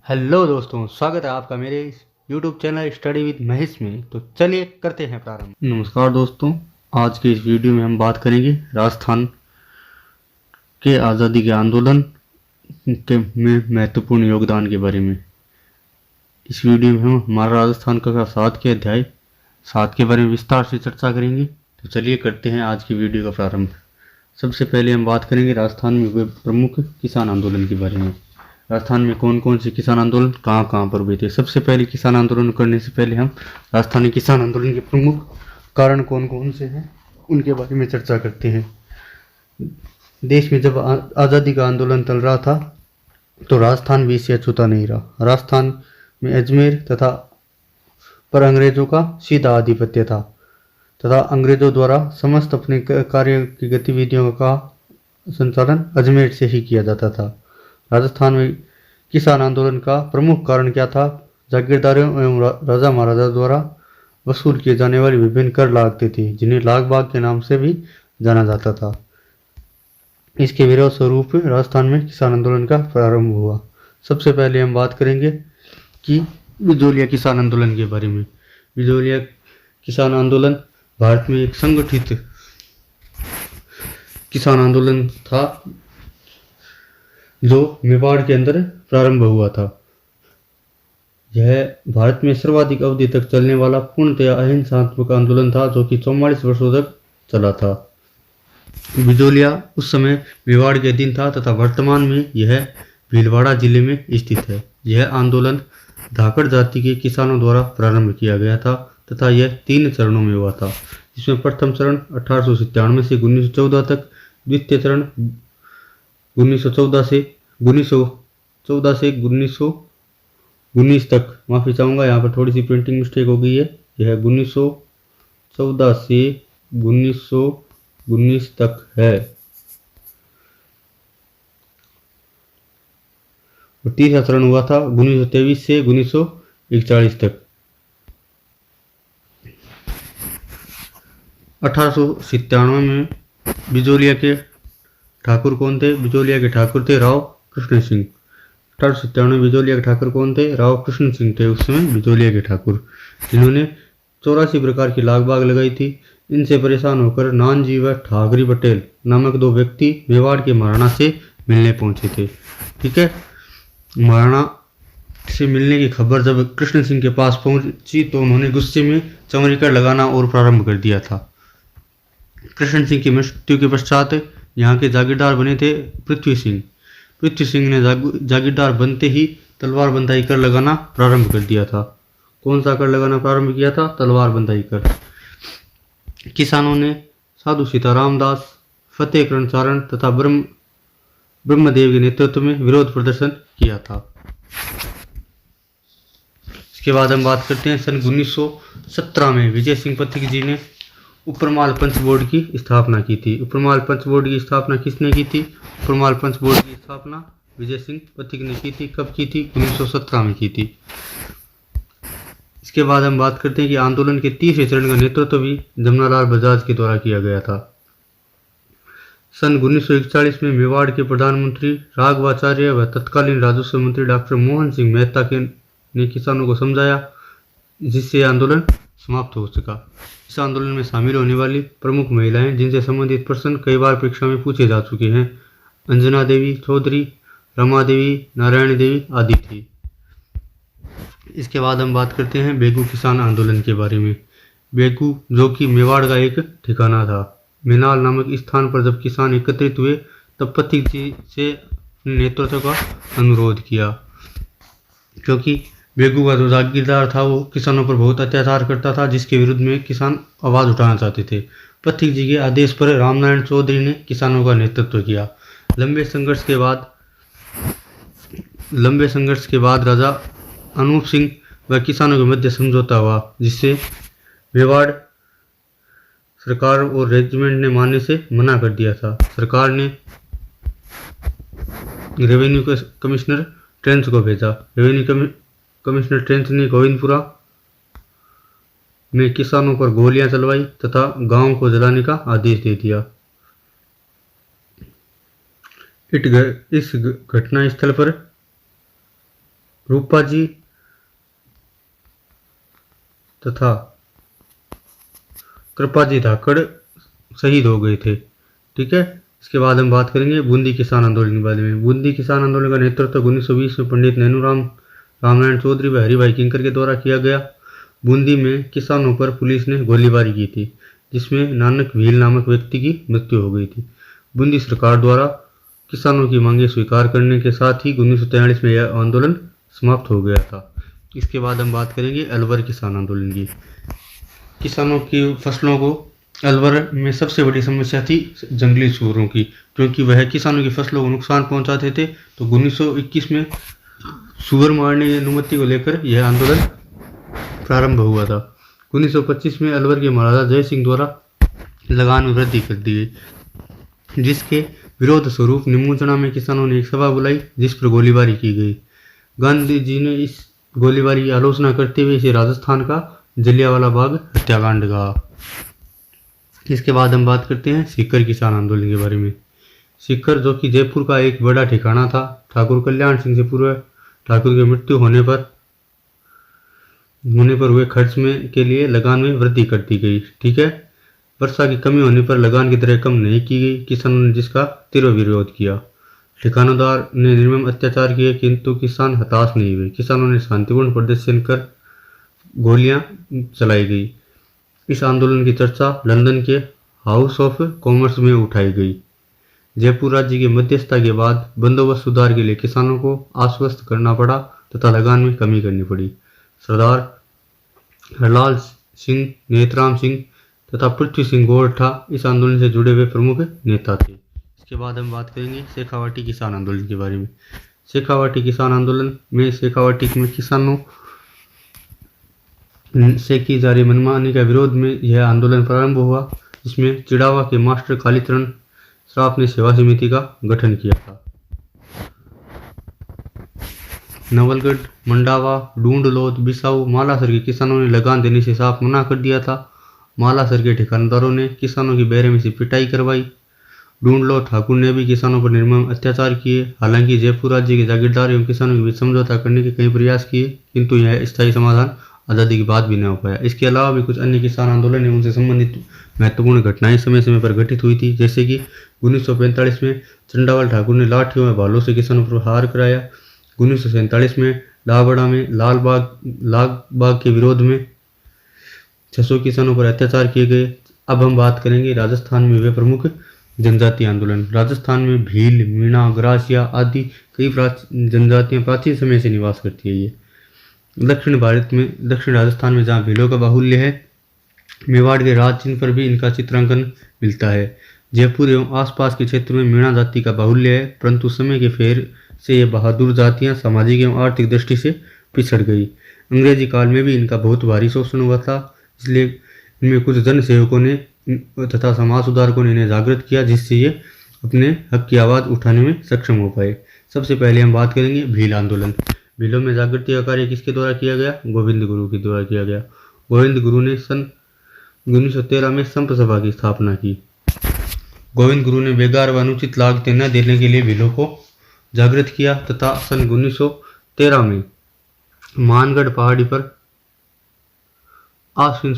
Hello दोस्तों, स्वागत है आपका मेरे YouTube channel study with Mahesh में। तो चलिए करते हैं प्रारंभ। नमस्कार दोस्तों, आज के इस वीडियो में हम बात करेंगे राजस्थान के आज़ादी के आंदोलन के में महत्वपूर्ण योगदान के बारे में। इस वीडियो में हम हमारा राजस्थान का 7 के अध्याय 7 के बारे में विस्तार से चर्चा करेंगे। तो चलिए करते हैं आज की वीडियो का प्रारंभ। सबसे पहले हम बात करेंगे राजस्थान में हुए प्रमुख किसान आंदोलन के बारे में। राजस्थान में कौन कौन से किसान आंदोलन कहाँ कहाँ पर हुए थे। सबसे पहले किसान आंदोलन करने से पहले हम राजस्थानी किसान आंदोलन के प्रमुख कारण कौन कौन से हैं उनके बारे में चर्चा करते हैं। देश में जब आज़ादी का आंदोलन चल रहा था तो राजस्थान भी इससे अछूता नहीं रहा। राजस्थान में अजमेर पर अंग्रेजों का सीधा आधिपत्य था तथा अंग्रेजों द्वारा समस्त अपने कार्य की गतिविधियों का संचालन अजमेर से ही किया जाता था। राजस्थान में किसान आंदोलन का प्रमुख कारण क्या था? जागीरदारों एवं राजा महाराजा द्वारा वसूल किए जाने वाले विभिन्न कर लागतें थी, जिन्हें लाग बाग के नाम से भी जाना जाता था। इसके विरोध स्वरूप राजस्थान में किसान आंदोलन का प्रारंभ हुआ। सबसे पहले हम बात करेंगे कि बिजोलिया किसान आंदोलन के बारे में। बिजोलिया किसान आंदोलन भारत में एक संगठित किसान आंदोलन था जो मेवाड़ के अंदर प्रारंभ हुआ था। यह भारत में सर्वाधिक अवधि तक चलने वाला पूर्णतया अहिंसात्मक आंदोलन था जो कि 44 वर्षों तक चला था। बिजोलिया उस समय मेवाड़ के अधीन था तथा वर्तमान में यह भीलवाड़ा जिले में स्थित है। यह आंदोलन धाकड़ जाति के किसानों द्वारा प्रारंभ किया गया था तथा यह 3 चरणों में हुआ था, जिसमें प्रथम चरण 1897 से 1914 तक, द्वितीय चरण 1914 से 1919 तक, माफ़ी चाहूँगा यहाँ पर थोड़ी सी प्रिंटिंग मिस्टेक हो गई है। यह 1914 से 1919 तक है। और तीसरा चरण हुआ था 1923 से 1941 तक। 1897 में बिजोलिया के ठाकुर कौन थे? बिजोलिया के ठाकुर थे राव कृष्ण सिंह। 1897 में बिजोलिया के ठाकुर कौन थे? राव कृष्ण सिंह थे उस समय बिजोलिया के ठाकुर, जिन्होंने 84 प्रकार की लाग बाग लगाई थी। इनसे परेशान होकर नानजी व ठाकरी पटेल नामक 2 व्यक्ति मेवाड़ के महाराणा से मिलने पहुंचे थे। ठीक है, महाराणा से मिलने की खबर जब कृष्ण सिंह के पास पहुंची तो उन्होंने गुस्से में चमरीकर लगाना और प्रारंभ कर दिया था। कृष्ण सिंह की मृत्यु के पश्चात यहाँ के जागीरदार बने थे पृथ्वी सिंह। पृथ्वी सिंह ने जागीरदार बनते ही तलवार बंधाई कर लगाना प्रारंभ कर दिया था। कौन सा कर लगाना प्रारंभ किया था? तलवार बंधाई कर। किसानों ने साधु सीताराम दास, फतेह कर्णचारण तथा ब्रह्मदेव के नेतृत्व में विरोध प्रदर्शन किया था। इसके बाद हम बात करते हैं सन 1917 में विजय सिंह पथिक जी ने उपरमाल पंच बोर्ड की स्थापना की थी। उपरमाल पंच बोर्ड की स्थापना किसने की थी? उपरमाल पंच बोर्ड की स्थापना विजय सिंह पथिक ने की थी। कब की थी? 1917 में की थी। इसके बाद हम बात करते हैं कि आंदोलन के तीसरे चरण का नेतृत्व भी जमनालाल बजाज के द्वारा किया गया था। सन 1941 में मेवाड़ के प्रधानमंत्री राघवाचार्य व तत्कालीन राजस्व मंत्री डॉक्टर मोहन सिंह मेहता ने किसानों को समझाया, जिससे आंदोलन समाप्त हो सका। इस आंदोलन में शामिल होने वाली प्रमुख महिलाएं जिनसे संबंधित प्रश्न कई बार परीक्षा में पूछे जा चुके हैं, अंजना देवी चौधरी, रमा देवी, नारायणी देवी आदि थी। इसके बाद हम बात करते हैं बेगू किसान आंदोलन के बारे में। बेगू जो कि मेवाड़ का एक ठिकाना था। मेनाल नामक स्थान पर जब किसान एकत्रित हुए तब पथिक जी से नेतृत्व का अनुरोध किया, क्योंकि बेगू का जो जागीरदार था वो किसानों पर बहुत अत्याचार करता था, जिसके विरुद्ध में किसान आवाज़ उठाना चाहते थे। पथिक जी के आदेश पर रामनारायण चौधरी ने किसानों का नेतृत्व किया। लंबे संघर्ष के बाद राजा अनूप सिंह व किसानों के मध्य समझौता हुआ, जिससे मेवाड़ सरकार और रेजिमेंट ने मानने से मना कर दिया था। सरकार ने रेवेन्यू कमिश्नर ट्रेंच को भेजा। रेवेन्यू कमिश्नर ट्रेंच ने गोविंदपुरा में किसानों पर गोलियां चलवाई तथा गांव को जलाने का आदेश दे दिया। इस घटना स्थल पर रूपा जी तथा कृपा जी धाकड़ शहीद हो गए थे। ठीक है, इसके बाद हम बात करेंगे बूंदी किसान आंदोलन के बारे में। बूंदी किसान आंदोलन का नेतृत्व 1920 में पंडित नैनूराम रामनारायण चौधरी व हरिभाई किंकर के द्वारा किया गया। बूंदी में किसानों पर पुलिस ने गोलीबारी की थी, जिसमें नानक भील नामक व्यक्ति की मृत्यु हो गई थी। बूंदी सरकार द्वारा किसानों की मांगें स्वीकार करने के साथ ही 1943 में यह आंदोलन समाप्त हो गया था। इसके बाद हम बात करेंगे अलवर किसान आंदोलन की। किसानों की फसलों को अलवर में सबसे बड़ी समस्या थी जंगली सूअरों की, क्योंकि वह किसानों की फसलों को नुकसान पहुंचाते थे। तो 1921 में सूअर मारने की अनुमति को लेकर यह आंदोलन प्रारंभ हुआ था। 1925 में अलवर के महाराजा जय सिंह द्वारा लगान में वृद्धि कर दी गई, जिसके विरोध स्वरूप निमुचना में किसानों ने एक सभा बुलाई, जिस पर गोलीबारी की गई। गांधी जी ने इस गोलीबारी की आलोचना करते हुए इसे राजस्थान का जलियांवाला बाग हत्याकांड कहा। इसके बाद हम बात करते हैं सीकर किसान आंदोलन के बारे में। सीकर, जो कि जयपुर का एक बड़ा ठिकाना था, ठाकुर कल्याण सिंह से पूर्व ठाकुर की मृत्यु होने पर हुए खर्च में के लिए लगान में वृद्धि कर दी गई। ठीक है, वर्षा की कमी होने पर लगान की दरें कम नहीं की गई, किसानों ने जिसका तीव्र विरोध किया। ठिकानोदार ने निर्मम अत्याचार किए, किंतु किसान हताश नहीं हुए। किसानों ने शांतिपूर्ण प्रदर्शन कर गोलियां चलाई गई। इस आंदोलन की चर्चा लंदन के हाउस ऑफ कॉमर्स में उठाई गई। जयपुर राज्य की मध्यस्थता के बाद बंदोबस्त सुधार के लिए किसानों को आश्वस्त करना पड़ा तथा लगान में कमी करनी पड़ी। सरदार हरलाल सिंह, नेतराम सिंह तथा पृथ्वी सिंह गोरठा इस आंदोलन से जुड़े हुए प्रमुख नेता थे। इसके बाद हम बात करेंगे शेखावाटी किसान आंदोलन के बारे में। शेखावाटी किसान आंदोलन में शेखावाटी में किसानों से की जा रही मनमानी का विरोध में यह आंदोलन प्रारंभ हुआ, जिसमें चिड़ावा के मास्टर कालीचरण श्राफ ने सेवा समिति का गठन किया था। नवलगढ़, मंडावा, डूंडलोद, बिसाऊ, मालासर के किसानों ने लगान देने से साफ मना कर दिया था। मालासर के ठिकानदारों ने किसानों की बेरहमी से पिटाई करवाई। डूंडलोद ठाकुर ने भी किसानों पर निर्मम अत्याचार किए। हालांकि जयपुर राज्य के जागीरदार एवं किसानों के बीच समझौता करने के कई प्रयास किए, किंतु यह स्थायी समाधान आज़ादी के बाद भी न हो पाया। इसके अलावा भी कुछ अन्य किसान आंदोलन एवं उनसे संबंधित महत्वपूर्ण घटनाएं समय समय पर घटित हुई थी, जैसे कि 1945 में चंडावल ठाकुर ने लाठियों में भालों से किसानों पर प्रहार कराया। 1947 में लाबड़ा में लाल बाग के विरोध में 600 किसानों पर अत्याचार किए गए। अब हम बात करेंगे राजस्थान में हुए प्रमुख जनजातीय आंदोलन। राजस्थान में भील, मीणा, ग्रासिया आदि कई जनजातियां प्राचीन समय से निवास करती है। ये दक्षिण राजस्थान में जहाँ भीलों का बाहुल्य है, मेवाड़ के राज चिन्ह पर भी इनका चित्रांकन मिलता है। जयपुर एवं आसपास के क्षेत्र में मीणा जाति का बाहुल्य है, परंतु समय के फेर से ये बहादुर जातियां सामाजिक एवं आर्थिक दृष्टि से पिछड़ गई। अंग्रेजी काल में भी इनका बहुत भारी शोषण हुआ था, इसलिए इनमें कुछ जन सेवकों ने तथा समाज सुधारकों ने इन्हें जागृत किया, जिससे ये अपने हक की आवाज़ उठाने में सक्षम हो पाए। सबसे पहले हम बात करेंगे भील आंदोलन। भीलों में जागृति का कार्य किसके द्वारा किया गया? गोविंद गुरु के द्वारा किया गया। गोविंद गुरु ने सन 1913 में संप सभा की स्थापना की। गोविंद गुरु ने बेगार व अनुचित लागतें न देने के लिए भीलों को जागृत किया तथा सन 1913 में मानगढ़ पहाड़ी पर आश्विन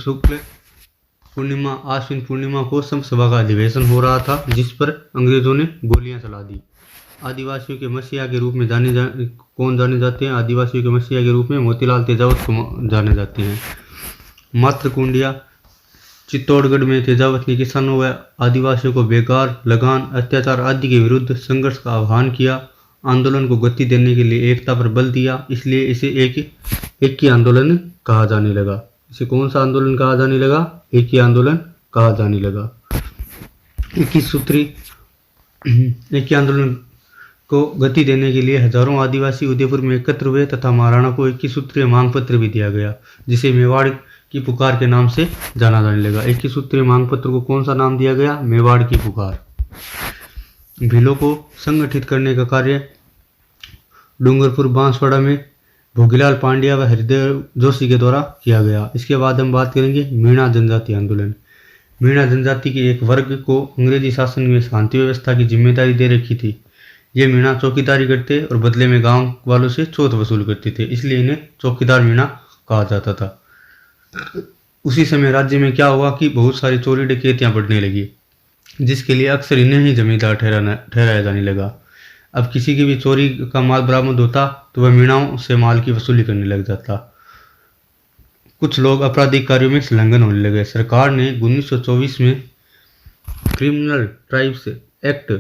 पूर्णिमा को संप सभा का अधिवेशन हो रहा था, जिस पर अंग्रेजों ने गोलियां चला दी। आदिवासियों के मसीहा के रूप में जाने जाते हैं? आदिवासियों के मसीहा के रूप में मोतीलाल तेजावत को जाने जाते हैं। मातृकुंडिया, चित्तौड़गढ़ में तेजावत ने किसानों व आदिवासियों को बेकार, लगान, अत्याचार आदि के विरुद्ध संघर्ष का आह्वान किया। आंदोलन को गति देने के लिए एकता पर बल दिया, इसलिए इसे एक ही आंदोलन कहा जाने लगा। इसे कौन सा आंदोलन कहा जाने लगा? एक ही आंदोलन कहा जाने लगा। 21 सूत्री एक ही आंदोलन को गति देने के लिए हजारों आदिवासी उदयपुर में एकत्र हुए तथा महाराणा को 21 सूत्रीय मांग पत्र भी दिया गया, जिसे मेवाड़ की पुकार के नाम से जाना जाने लगा। 21 सूत्रीय मांग पत्र को कौन सा नाम दिया गया? मेवाड़ की पुकार। भीलों को संगठित करने का कार्य डूंगरपुर बांसवाड़ा में भोगीलाल पांड्या व हरिदेव जोशी के द्वारा किया गया। इसके बाद हम बात करेंगे मीणा जनजाति आंदोलन। मीणा जनजाति के एक वर्ग को अंग्रेजी शासन में शांति व्यवस्था की जिम्मेदारी दे रखी थी। ये मीणा चौकीदारी करते और बदले में गांव वालों से चौथ वसूल करते थे, इसलिए इन्हें चौकीदार मीणा कहा जाता था। उसी समय राज्य में क्या हुआ कि बहुत सारी चोरी डकैतियां बढ़ने लगी, जिसके लिए अक्सर इन्हें ही जमींदार ठहराया जाने लगा। अब किसी की भी चोरी का माल बरामद होता तो वह मीणाओं से माल की वसूली करने लग जाता। कुछ लोग आपराधिक कार्यों में संलग्न होने लगे। सरकार ने 1924 में क्रिमिनल ट्राइब्स एक्ट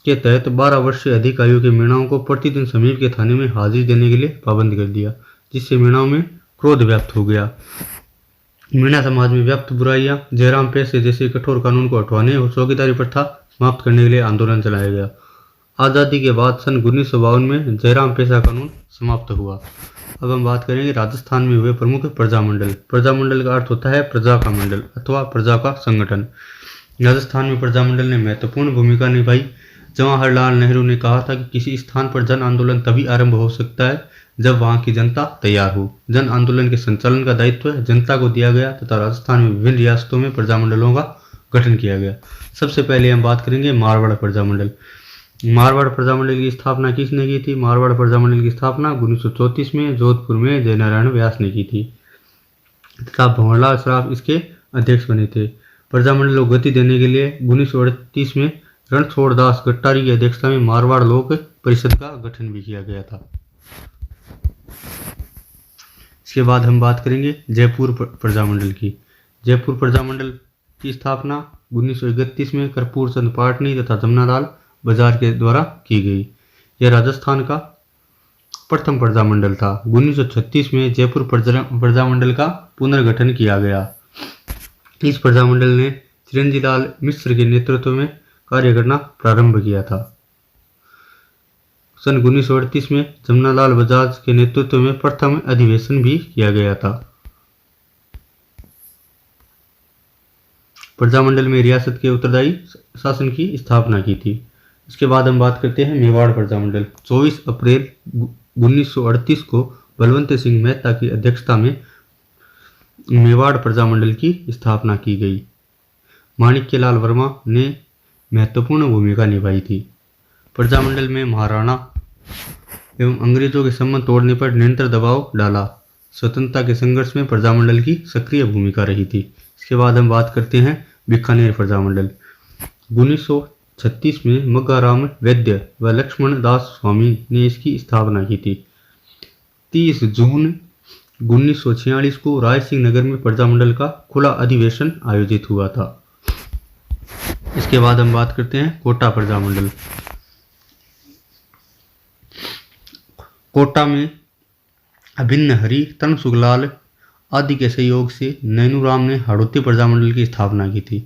के तहत 12 वर्ष से अधिक आयु के मीणाओं को प्रतिदिन समीप के थाने में हाजिरी देने के लिए पाबंद कर दिया, जिससे मीणाओं में क्रोध व्याप्त हो गया। मीणा समाज में व्याप्त बुराइयां, जयराम पैसे जैसे कठोर कानून को हटवाने और चौकीदारी प्रथा समाप्त करने के लिए आंदोलन चलाया गया। आज़ादी के बाद सन 1952 में जयराम पैसा कानून समाप्त हुआ। अब हम बात करेंगे राजस्थान में हुए प्रमुख प्रजामंडल। प्रजामंडल का अर्थ होता है प्रजा का मंडल अथवा प्रजा का संगठन। राजस्थान में प्रजामंडल ने महत्वपूर्ण भूमिका निभाई। जवाहरलाल नेहरू ने कहा था कि किसी स्थान पर जन आंदोलन तभी आरंभ हो सकता है जब वहां की जनता तैयार हो। जन आंदोलन के संचालन का दायित्व जनता को दिया गया तथा राजस्थान में विभिन्न रियासतों में प्रजामंडलों का गठन किया गया। सबसे पहले हम बात करेंगे मारवाड़ प्रजामंडल। मारवाड़ प्रजामंडल की स्थापना किसने की थी? मारवाड़ प्रजामंडल की स्थापना 1934 में जोधपुर में जयनारायण व्यास ने की थी तथा भंवरलाल सराफ इसके अध्यक्ष बने थे। प्रजामंडल को गति देने के लिए 1938 में रणछोड़दास गट्टारी की अध्यक्षता में मारवाड़ लोक परिषद का गठन भी किया गया था। इसके बाद हम बात करेंगे जयपुर प्रजामंडल की। जयपुर प्रजामंडल की स्थापना 1931 में कर्पूर चंद पाटनी तथा जमनालाल बजाज के द्वारा की गई। यह राजस्थान का प्रथम प्रजामंडल था। 1936 में जयपुर प्रजामंडल का पुनर्गठन किया गया। इस प्रजामंडल ने चिरंजीलाल मिश्र के नेतृत्व में कार्य करना प्रारंभ किया था। सन 1938 में जमनालाल बजाज के नेतृत्व में प्रथम अधिवेशन भी किया गया था। प्रजामंडल में रियासत के उत्तरदायी शासन की स्थापना की थी। इसके बाद हम बात करते हैं मेवाड़ प्रजामंडल। 24 अप्रैल 1938 को बलवंत सिंह मेहता की अध्यक्षता में मेवाड़ प्रजामंडल की स्थापना की गई। माणिक्यलाल वर्मा ने महत्वपूर्ण भूमिका निभाई थी। प्रजामंडल में महाराणा एवं अंग्रेजों के संबंध तोड़ने पर निरंतर दबाव डाला। स्वतंत्रता के संघर्ष में प्रजामंडल की सक्रिय भूमिका रही थी। इसके बाद हम बात करते हैं बीकानेर प्रजामंडल। 1936 में मग्गाराम वैद्य व लक्ष्मण दास स्वामी ने इसकी स्थापना की थी। 30 जून 1946 को रायसिंह नगर में प्रजामंडल का खुला अधिवेशन आयोजित हुआ था। इसके बाद हम बात करते हैं कोटा प्रजामंडल। कोटा में अभिन्न हरि तन सुगलाल आदि के सहयोग से नैनूराम ने हाड़ौती प्रजामंडल की स्थापना की थी।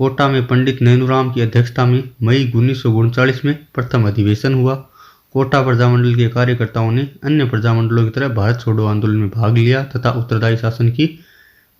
कोटा में पंडित नैनूराम की अध्यक्षता में मई 1939 में प्रथम अधिवेशन हुआ। कोटा प्रजामंडल के कार्यकर्ताओं ने अन्य प्रजामंडलों की तरह भारत छोड़ो आंदोलन में भाग लिया तथा उत्तरदायी शासन की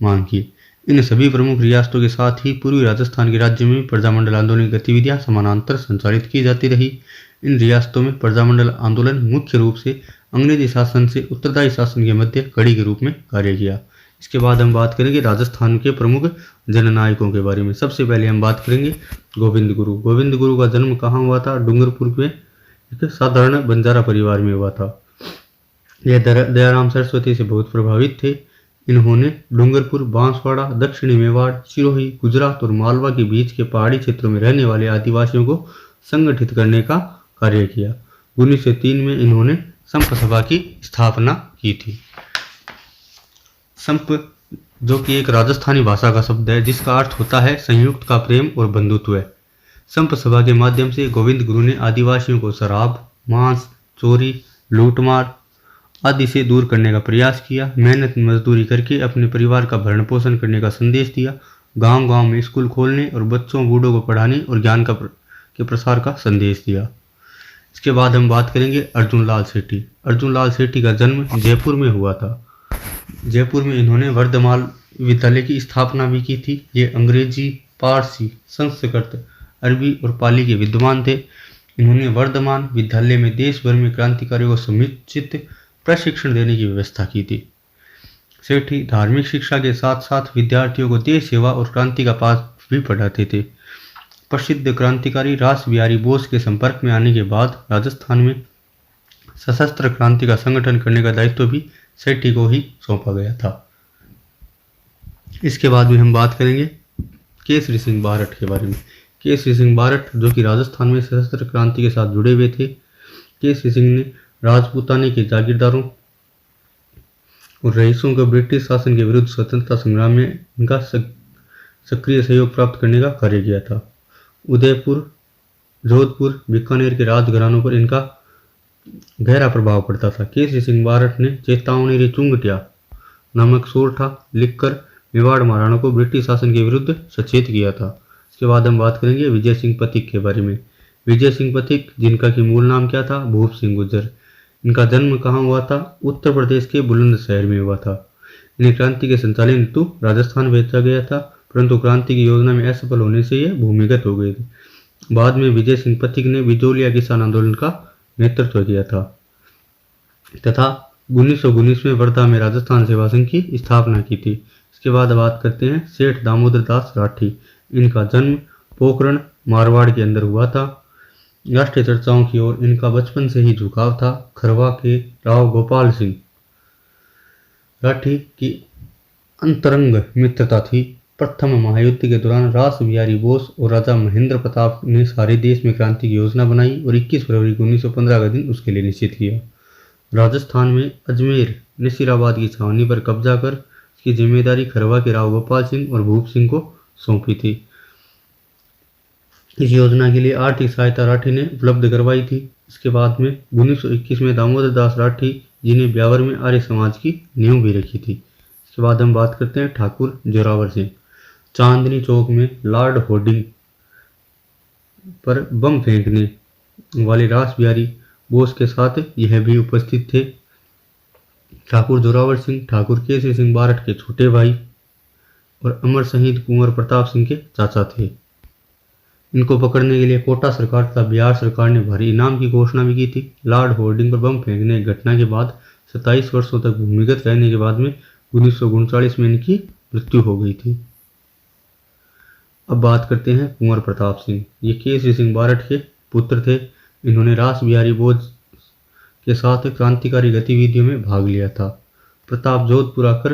मांग की। इन सभी प्रमुख रियासतों के साथ ही पूर्वी राजस्थान के राज्य में प्रजामंडल आंदोलन की गतिविधियां समानांतर संचालित की जाती रही। इन रियासतों में प्रजामंडल आंदोलन मुख्य रूप से अंग्रेजी शासन से उत्तरदायी शासन के मध्य कड़ी के रूप में कार्य किया। इसके बाद हम बात करेंगे राजस्थान के प्रमुख जननायकों के बारे में। सबसे पहले हम बात करेंगे गोविंद गुरु। गोविंद गुरु का जन्म कहाँ हुआ था? डूंगरपुर में एक साधारण बंजारा परिवार में हुआ था। यह दयाराम सरस्वती से बहुत प्रभावित थे। इन्होंने डूंगरपुर, बांसवाड़ा, दक्षिणी मेवाड़, सिरोही, गुजरात और मालवा के बीच के पहाड़ी क्षेत्रों में रहने वाले आदिवासियों को संगठित करने का कार्य किया। 1903 में इन्होंने संप सभा की स्थापना की थी। संप जो कि एक राजस्थानी भाषा का शब्द है जिसका अर्थ होता है संयुक्त का प्रेम और बंधुत्व। संप सभा के माध्यम से गोविंद गुरु ने आदिवासियों को शराब, मांस, चोरी, लूटमार आदि से दूर करने का प्रयास किया। मेहनत मजदूरी करके अपने परिवार का भरण पोषण करने का संदेश दिया। गांव-गांव में स्कूल खोलने और बच्चों बूढ़ों को पढ़ाने और ज्ञान के प्रसार का संदेश दिया। इसके बाद हम बात करेंगे अर्जुन लाल सेठी। अर्जुन लाल सेठी का जन्म जयपुर में हुआ था। जयपुर में इन्होंने वर्धमान विद्यालय की स्थापना भी की थी। ये अंग्रेजी, पारसी, संस्कृत, अरबी और पाली के विद्वान थे। इन्होंने वर्धमान विद्यालय में देश भर में क्रांतिकारियों को समुचित प्रशिक्षण देने की व्यवस्था की थी। सेठी धार्मिक शिक्षा के साथ साथ विद्यार्थियों को देश सेवा और क्रांति का पाठ भी पढ़ाते थे। प्रसिद्ध क्रांतिकारी रास बिहारी बोस के संपर्क में आने के बाद राजस्थान में सशस्त्र क्रांति का संगठन करने का दायित्व भी सेठी को ही सौंपा गया था। इसके बाद में हम बात करेंगे केसरी सिंह बारठ के बारे में। केसरी सिंह बारठ जो कि राजस्थान में सशस्त्र क्रांति के साथ जुड़े हुए थे। केसरी सिंह ने राजपूताने के जागीरदारों और रईसों को ब्रिटिश शासन के विरुद्ध स्वतंत्रता संग्राम में इनका सक्रिय सहयोग प्राप्त करने का कार्य किया था। उदयपुर, जोधपुर, बीकानेर के राजघरानों पर इनका गहरा प्रभाव पड़ता था। केसरी सिंह बारठ ने चेतावनी रे चुंगटिया नामक सोरठा लिखकर मेवाड़ महाराणा को ब्रिटिश शासन के विरुद्ध सचेत किया था। इसके बाद हम बात करेंगे विजय सिंह पथिक के बारे में। विजय सिंह पथिक, जिनका कि मूल नाम क्या था, भूप सिंह गुर्जर। इनका जन्म कहाँ हुआ था? उत्तर प्रदेश के बुलंदशहर में हुआ था। इन्हें क्रांति के संचालन हेतु राजस्थान भेजा गया था, परंतु क्रांति की योजना में असफल होने से यह भूमिगत हो गए थे। बाद में विजय सिंह पथिक ने बिजोलिया किसान आंदोलन का नेतृत्व किया था तथा 1919 में वर्धा में राजस्थान सेवा संघ की स्थापना की थी। इसके बाद बात करते हैं सेठ दामोदर दास राठी। इनका जन्म पोखरण, मारवाड़ के अंदर हुआ था। राष्ट्रीय चर्चाओं की ओर इनका बचपन से ही झुकाव था। खरवा के राव गोपाल सिंह राठी की अंतरंग मित्रता थी। प्रथम महायुद्ध के दौरान रास बिहारी बोस और राजा महेंद्र प्रताप ने सारे देश में क्रांति की योजना बनाई और 21 फरवरी 1915 का दिन उसके लिए निश्चित किया। राजस्थान में अजमेर, नसीराबाद की छावनी पर कब्जा कर इसकी जिम्मेदारी खरवा के राव गोपाल सिंह और भूप सिंह को सौंपी थी। इस योजना के लिए आर्थिक सहायता राठी ने उपलब्ध करवाई थी। इसके बाद में 1921 में दामोदर दास राठी जी ने ब्यावर में आर्य समाज की नींव भी रखी थी। इसके बाद हम बात करते हैं ठाकुर जोरावर सिंह। चांदनी चौक में लॉर्ड होर्डिंग पर बम फेंकने वाले रास बिहारी बोस के साथ यह भी उपस्थित थे। ठाकुर जोरावर सिंह ठाकुर केसरी सिंह बारठ के छोटे भाई और अमर शहीद कुंवर प्रताप सिंह के चाचा थे। इनको पकड़ने के लिए कोटा सरकार तथा बिहार सरकार ने भारी इनाम की घोषणा भी की थी। लॉर्ड होर्डिंग पर बम फेंकने की घटना के बाद 27 वर्षों तक भूमिगत रहने के बाद में 1939 में इनकी मृत्यु हो गई थी। अब बात करते हैं कुंवर प्रताप सिंह। ये केसरी सिंह बारठ के पुत्र थे। इन्होंने रास बिहारी बोस के साथ क्रांतिकारी गतिविधियों में भाग लिया था। प्रताप जोधपुर आकर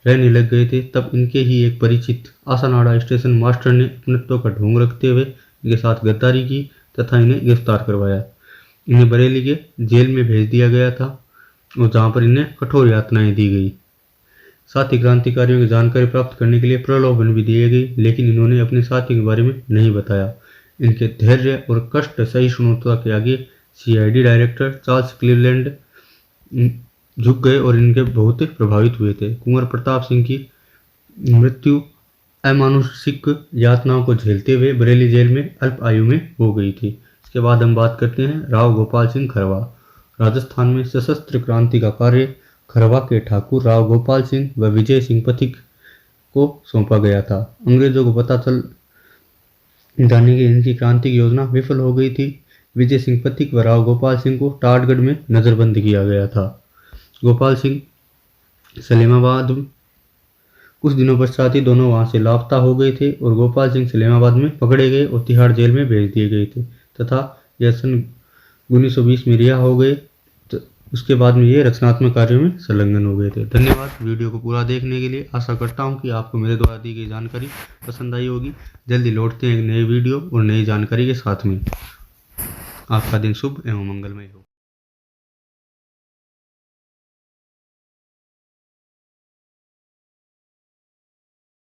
रहने लग गए थे। तब इनके ही एक परिचित आसानाड़ा स्टेशन मास्टर ने अपनत्व का ढोंग रखते हुए इनके साथ गद्दारी की तथा इन्हें गिरफ्तार करवाया। इन्हें बरेली के जेल में भेज दिया गया था और जहाँ पर इन्हें कठोर यातनाएं दी गई। साथी क्रांतिकारियों की जानकारी प्राप्त करने के लिए प्रलोभन भी दिए गए, लेकिन इन्होंने अपने साथी के बारे में नहीं बताया। इनके धैर्य और कष्ट सहिष्णुता के आगे CID डायरेक्टर चार्ल्स क्लीवलैंड झुक गए और इनके बहुत प्रभावित हुए थे। कुंवर प्रताप सिंह की मृत्यु अमानुषिक यातनाओं को झेलते हुए बरेली जेल में अल्प आयु में हो गई थी। इसके बाद हम बात करते हैं राव गोपाल सिंह खरवा। राजस्थान में सशस्त्र क्रांति का कार्य खरवा के ठाकुर राव गोपाल सिंह व विजय सिंह पथिक को सौंपा गया था। अंग्रेजों को पता चल जाने की इनकी क्रांति की योजना विफल हो गई थी। विजय सिंह पथिक व राव गोपाल सिंह को टाटगढ़ में नजरबंद किया गया था। गोपाल सिंह सलेमाबाद कुछ दिनों पश्चात ही दोनों वहां से लापता हो गए थे और गोपाल सिंह सलेमाबाद में पकड़े गए और तिहाड़ जेल में भेज दिए गए थे तथा यह सन 1920 में रिहा हो गए। उसके बाद में ये रचनात्मक कार्यों में संलग्न हो गए थे। धन्यवाद वीडियो को पूरा देखने के लिए। आशा करता हूँ कि आपको मेरे द्वारा दी गई जानकारी पसंद आई होगी। जल्दी लौटते हैं एक नए वीडियो और नई जानकारी के साथ में। आपका दिन शुभ एवं मंगलमय हो।